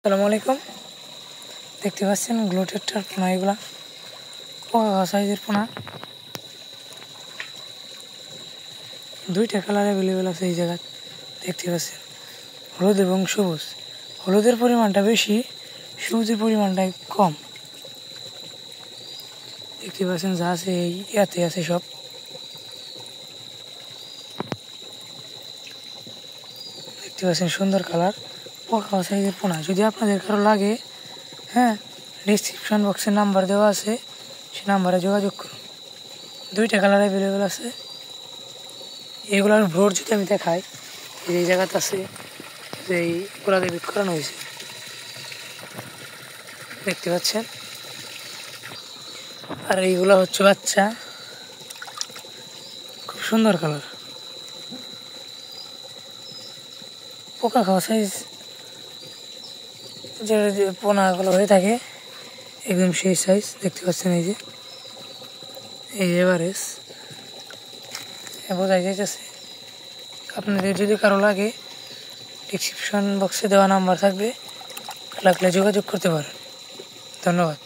আসসালামু আলাইকুম। দেখতে পাচ্ছেন গ্লুটেটটার পোনা, এগুলা পোকা সাইজের পোনা। 2টা কালার অ্যাভেলেবেল আছে এই জায়গায়। দেখতে পাচ্ছেন হলুদ এবং সবুজ। হলুদের পরিমাণটা বেশি, সবুজের পরিমাণটা কম। দেখতে পাচ্ছেন যা আছে এই ইয়াতে আছে সব। দেখতে পাচ্ছেন সুন্দর কালার, পোকা সাইজের পোনা। যদি আপনাদের কারো লাগে, ডিসক্রিপশন বক্সে নাম্বার দেওয়া আছে, সে নাম্বারে যোগাযোগ করুন। 2টা কালার অ্যাভেলেবেল আছে। এগুলার ভ্রোর যদি আমি দেখাই, এই জায়গাতে আছে, এইগুলাকে বিট করানো হয়েছে, দেখতে পাচ্ছেন। আর এইগুলা হচ্ছে বাচ্চা, খুব সুন্দর কালার। পোকা খাওয়া সাইজ যে পোনাগুলো হয়ে থাকে একদম সেই সাইজ। দেখতে পাচ্ছেন এই যে এভারেজ বোঝাই যাইতেছে। আপনাদের যদি কারো লাগে, ডিসক্রিপশন বক্সে দেওয়া নাম্বার থাকবে, লাগলে যোগাযোগ করতে পারেন। ধন্যবাদ।